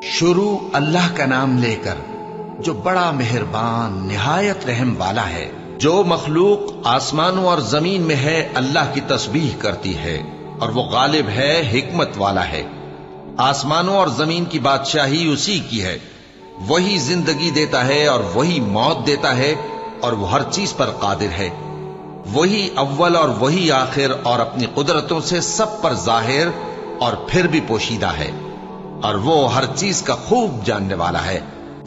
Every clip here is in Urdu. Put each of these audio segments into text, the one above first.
شروع اللہ کا نام لے کر جو بڑا مہربان نہایت رحم والا ہے۔ جو مخلوق آسمانوں اور زمین میں ہے اللہ کی تسبیح کرتی ہے اور وہ غالب ہے، حکمت والا ہے۔ آسمانوں اور زمین کی بادشاہی اسی کی ہے، وہی زندگی دیتا ہے اور وہی موت دیتا ہے اور وہ ہر چیز پر قادر ہے۔ وہی اول اور وہی آخر اور اپنی قدرتوں سے سب پر ظاہر اور پھر بھی پوشیدہ ہے، اور وہ ہر چیز کا خوب جاننے والا ہے۔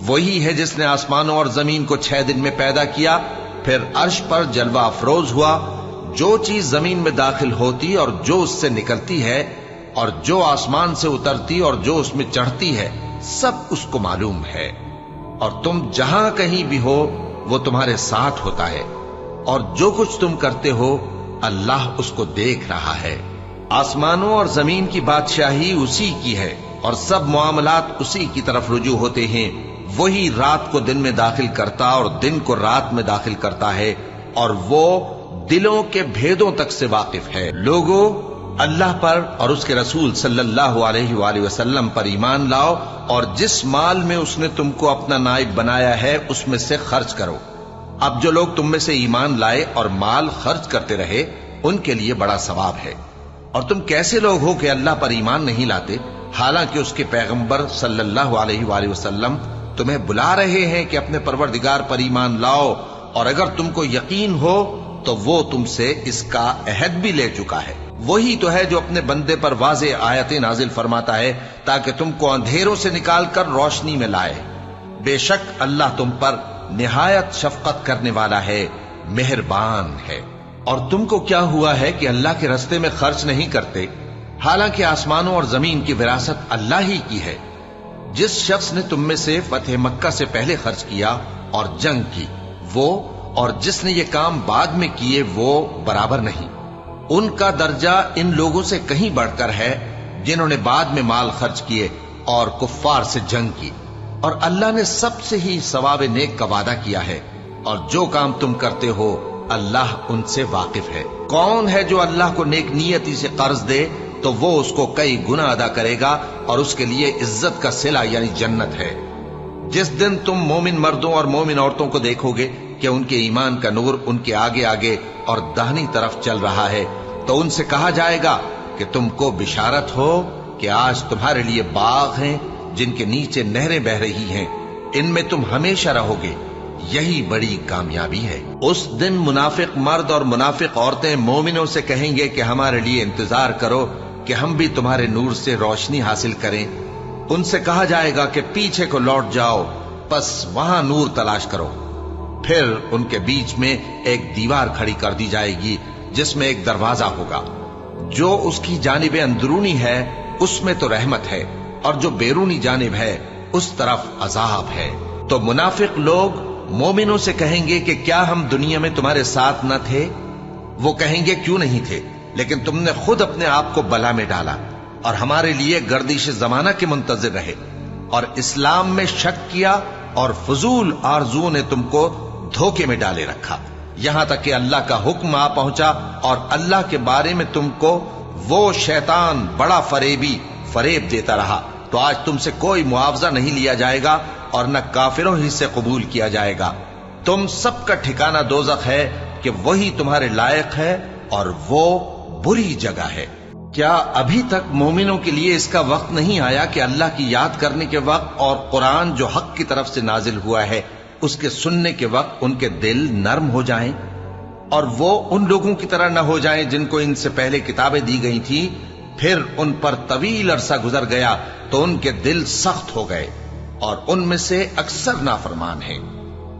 وہی ہے جس نے آسمانوں اور زمین کو 6 دن میں پیدا کیا، پھر عرش پر جلوہ افروز ہوا۔ جو چیز زمین میں داخل ہوتی اور جو اس سے نکلتی ہے، اور جو آسمان سے اترتی اور جو اس میں چڑھتی ہے، سب اس کو معلوم ہے۔ اور تم جہاں کہیں بھی ہو وہ تمہارے ساتھ ہوتا ہے، اور جو کچھ تم کرتے ہو اللہ اس کو دیکھ رہا ہے۔ آسمانوں اور زمین کی بادشاہی اسی کی ہے، اور سب معاملات اسی کی طرف رجوع ہوتے ہیں۔ وہی رات کو دن میں داخل کرتا اور دن کو رات میں داخل کرتا ہے، اور وہ دلوں کے بھیدوں تک سے واقف ہے۔ لوگوں، اللہ پر اور اس کے رسول صلی اللہ علیہ وآلہ وسلم پر ایمان لاؤ، اور جس مال میں اس نے تم کو اپنا نائب بنایا ہے اس میں سے خرچ کرو۔ اب جو لوگ تم میں سے ایمان لائے اور مال خرچ کرتے رہے ان کے لیے بڑا ثواب ہے۔ اور تم کیسے لوگ ہو کہ اللہ پر ایمان نہیں لاتے، حالانکہ اس کے پیغمبر صلی اللہ علیہ وآلہ وسلم تمہیں بلا رہے ہیں کہ اپنے پروردگار پر ایمان لاؤ، اور اگر تم کو یقین ہو تو وہ تم سے اس کا عہد بھی لے چکا ہے۔ وہی تو ہے جو اپنے بندے پر واضح آیتیں نازل فرماتا ہے تاکہ تم کو اندھیروں سے نکال کر روشنی میں لائے۔ بے شک اللہ تم پر نہایت شفقت کرنے والا ہے، مہربان ہے۔ اور تم کو کیا ہوا ہے کہ اللہ کے رستے میں خرچ نہیں کرتے، حالانکہ آسمانوں اور زمین کی وراثت اللہ ہی کی ہے۔ جس شخص نے تم میں سے فتح مکہ سے پہلے خرچ کیا اور جنگ کی، وہ اور جس نے یہ کام بعد میں کیے وہ برابر نہیں۔ ان کا درجہ ان لوگوں سے کہیں بڑھ کر ہے جنہوں نے بعد میں مال خرچ کیے اور کفار سے جنگ کی، اور اللہ نے سب سے ہی ثواب نیک کا وعدہ کیا ہے، اور جو کام تم کرتے ہو اللہ ان سے واقف ہے۔ کون ہے جو اللہ کو نیک نیتی سے قرض دے تو وہ اس کو کئی گنا ادا کرے گا، اور اس کے لیے عزت کا صلہ یعنی جنت ہے۔ جس دن تم مومن مردوں اور مومن عورتوں کو دیکھو گے کہ ان کے ایمان کا نور ان کے آگے آگے اور داہنی طرف چل رہا ہے، تو ان سے کہا جائے گا کہ تم کو بشارت ہو کہ آج تمہارے لیے باغ ہیں جن کے نیچے نہریں بہ رہی ہیں، ان میں تم ہمیشہ رہو گے، یہی بڑی کامیابی ہے۔ اس دن منافق مرد اور منافق عورتیں مومنوں سے کہیں گے کہ ہمارے لیے انتظار کرو کہ ہم بھی تمہارے نور سے روشنی حاصل کریں۔ ان سے کہا جائے گا کہ پیچھے کو لوٹ جاؤ، پس وہاں نور تلاش کرو۔ پھر ان کے بیچ میں ایک دیوار کھڑی کر دی جائے گی جس میں ایک دروازہ ہوگا، جو اس کی جانب اندرونی ہے اس میں تو رحمت ہے، اور جو بیرونی جانب ہے اس طرف عذاب ہے۔ تو منافق لوگ مومنوں سے کہیں گے کہ کیا ہم دنیا میں تمہارے ساتھ نہ تھے؟ وہ کہیں گے کیوں نہیں تھے، لیکن تم نے خود اپنے آپ کو بلا میں ڈالا اور ہمارے لیے گردش زمانہ کے منتظر رہے، اور اسلام میں شک کیا اور فضول آرزوؤں نے تم کو دھوکے میں ڈالے رکھا، یہاں تک کہ اللہ کا حکم آ پہنچا اور اللہ کے بارے میں تم کو وہ شیطان بڑا فریبی فریب دیتا رہا۔ تو آج تم سے کوئی معاوضہ نہیں لیا جائے گا اور نہ کافروں ہی سے قبول کیا جائے گا۔ تم سب کا ٹھکانہ دوزخ ہے کہ وہی تمہارے لائق ہے، اور وہ بری جگہ ہے۔ کیا ابھی تک مومنوں کے لیے اس کا وقت نہیں آیا کہ اللہ کی یاد کرنے کے وقت اور قرآن جو حق کی طرف سے نازل ہوا ہے اس کے سننے کے وقت ان کے دل نرم ہو جائیں، اور وہ ان لوگوں کی طرح نہ ہو جائیں جن کو ان سے پہلے کتابیں دی گئی تھی، پھر ان پر طویل عرصہ گزر گیا تو ان کے دل سخت ہو گئے، اور ان میں سے اکثر نافرمان ہیں۔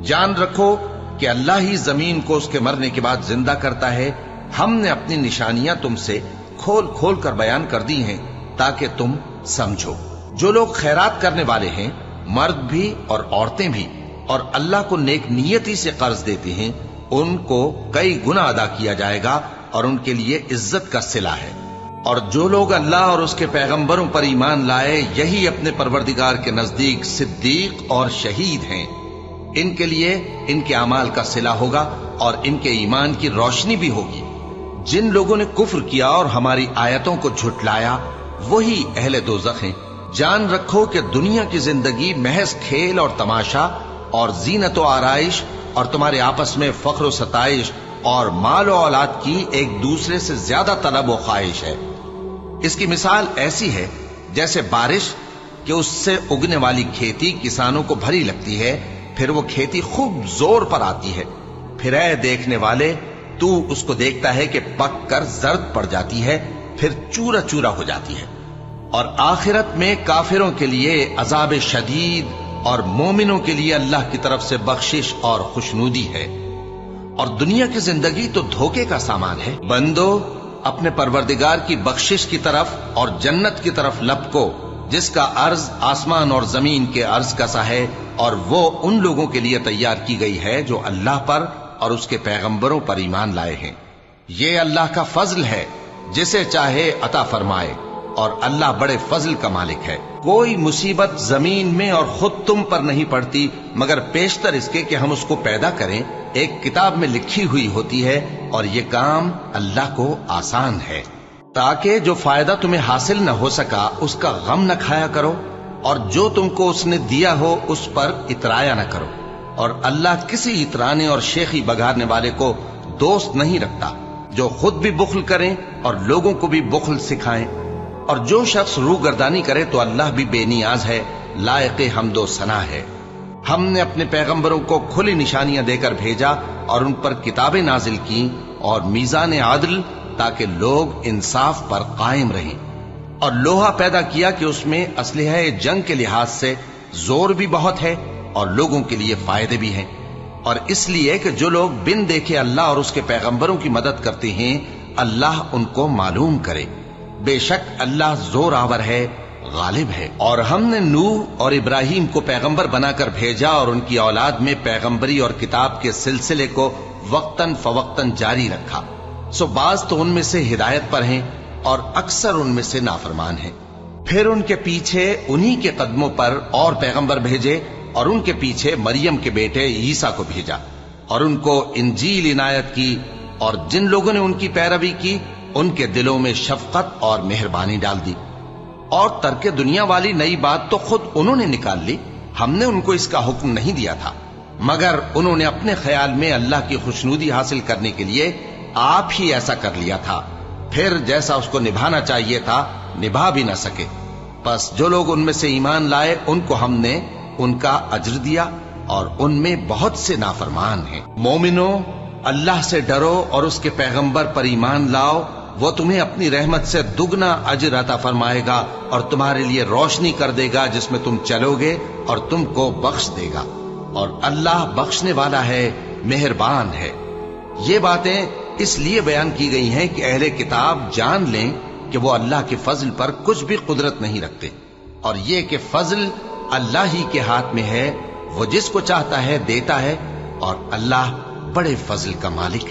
جان رکھو کہ اللہ ہی زمین کو اس کے مرنے کے بعد زندہ کرتا ہے۔ ہم نے اپنی نشانیاں تم سے کھول کھول کر بیان کر دی ہیں تاکہ تم سمجھو۔ جو لوگ خیرات کرنے والے ہیں، مرد بھی اور عورتیں بھی، اور اللہ کو نیک نیتی سے قرض دیتے ہیں، ان کو کئی گنا ادا کیا جائے گا اور ان کے لیے عزت کا صلہ ہے۔ اور جو لوگ اللہ اور اس کے پیغمبروں پر ایمان لائے، یہی اپنے پروردگار کے نزدیک صدیق اور شہید ہیں۔ ان کے لیے ان کے اعمال کا صلہ ہوگا اور ان کے ایمان کی روشنی بھی ہوگی۔ جن لوگوں نے کفر کیا اور ہماری آیتوں کو جھٹلایا وہی اہل دوزخ ہیں، جان رکھو کہ دنیا کی زندگی محض کھیل اور تماشا اور زینت و آرائش اور تمہارے آپس میں فخر و ستائش اور مال و اولاد کی ایک دوسرے سے زیادہ طلب و خواہش ہے۔ اس کی مثال ایسی ہے جیسے بارش کہ اس سے اگنے والی کھیتی کسانوں کو بھری لگتی ہے، پھر وہ کھیتی خوب زور پر آتی ہے، پھر اے دیکھنے والے تو اس کو دیکھتا ہے کہ پک کر زرد پڑ جاتی ہے، پھر چورا چورا ہو جاتی ہے۔ اور آخرت میں کافروں کے لیے عذاب شدید اور مومنوں کے لیے اللہ کی طرف سے بخشش اور خوشنودی ہے۔ اور دنیا کی زندگی تو دھوکے کا سامان ہے۔ بندو اپنے پروردگار کی بخشش کی طرف اور جنت کی طرف لپکو جس کا عرض آسمان اور زمین کے عرض کا سا ہے، اور وہ ان لوگوں کے لیے تیار کی گئی ہے جو اللہ پر اور اس کے پیغمبروں پر ایمان لائے ہیں۔ یہ اللہ کا فضل ہے، جسے چاہے عطا فرمائے، اور اللہ بڑے فضل کا مالک ہے۔ کوئی مصیبت زمین میں اور خود تم پر نہیں پڑتی مگر پیشتر اس کے کہ ہم اس کو پیدا کریں، ایک کتاب میں لکھی ہوئی ہوتی ہے، اور یہ کام اللہ کو آسان ہے۔ تاکہ جو فائدہ تمہیں حاصل نہ ہو سکا اس کا غم نہ کھایا کرو، اور جو تم کو اس نے دیا ہو اس پر اترایا نہ کرو۔ اور اللہ کسی اترانے اور شیخی بگارنے والے کو دوست نہیں رکھتا، جو خود بھی بخل کریں اور لوگوں کو بھی بخل سکھائیں۔ اور جو شخص روگردانی کرے تو اللہ بھی بے نیاز ہے، لائق حمد و ثنا ہے۔ ہم نے اپنے پیغمبروں کو کھلی نشانیاں دے کر بھیجا اور ان پر کتابیں نازل کی اور میزان عدل، تاکہ لوگ انصاف پر قائم رہیں۔ اور لوہا پیدا کیا کہ اس میں اسلحہ جنگ کے لحاظ سے زور بھی بہت ہے اور لوگوں کے لیے فائدے بھی ہیں، اور اس لیے کہ جو لوگ بن دیکھے اللہ اور اس کے پیغمبروں کی مدد کرتے ہیں اللہ ان کو معلوم کرے۔ بے شک اللہ زور آور ہے، غالب ہے۔ اور ہم نے نوح اور ابراہیم کو پیغمبر بنا کر بھیجا اور ان کی اولاد میں پیغمبری اور کتاب کے سلسلے کو وقتاً فوقتاً جاری رکھا، سو بعض تو ان میں سے ہدایت پر ہیں اور اکثر ان میں سے نافرمان ہیں۔ پھر ان کے پیچھے انہی کے قدموں پر اور پیغمبر بھیجے، اور ان کے پیچھے مریم کے بیٹے عیسیٰ کو بھیجا، اور ان کو انجیل عنایت کی، اور جن لوگوں نے ان کی پیروی کی ان کے دلوں میں شفقت اور مہربانی ڈال دی۔ اور ترک دنیا والی نئی بات تو خود انہوں نے نکال لی، ہم نے ان کو اس کا حکم نہیں دیا تھا، مگر انہوں نے اپنے خیال میں اللہ کی خوشنودی حاصل کرنے کے لیے آپ ہی ایسا کر لیا تھا، پھر جیسا اس کو نبھانا چاہیے تھا نبھا بھی نہ سکے۔ پس جو لوگ ان میں سے ایمان لائے ان کو ہم نے ان کا اجر دیا، اور ان میں بہت سے نافرمان ہیں۔ مومنو اللہ سے ڈرو اور اس کے پیغمبر پر ایمان لاؤ، وہ تمہیں اپنی رحمت سے دگنا اجر عطا فرمائے گا اور تمہارے لیے روشنی کر دے گا جس میں تم چلو گے، اور تم کو بخش دے گا، اور اللہ بخشنے والا ہے، مہربان ہے۔ یہ باتیں اس لیے بیان کی گئی ہیں کہ اہل کتاب جان لیں کہ وہ اللہ کے فضل پر کچھ بھی قدرت نہیں رکھتے، اور یہ کہ فضل اللہ ہی کے ہاتھ میں ہے، وہ جس کو چاہتا ہے دیتا ہے، اور اللہ بڑے فضل کا مالک ہے۔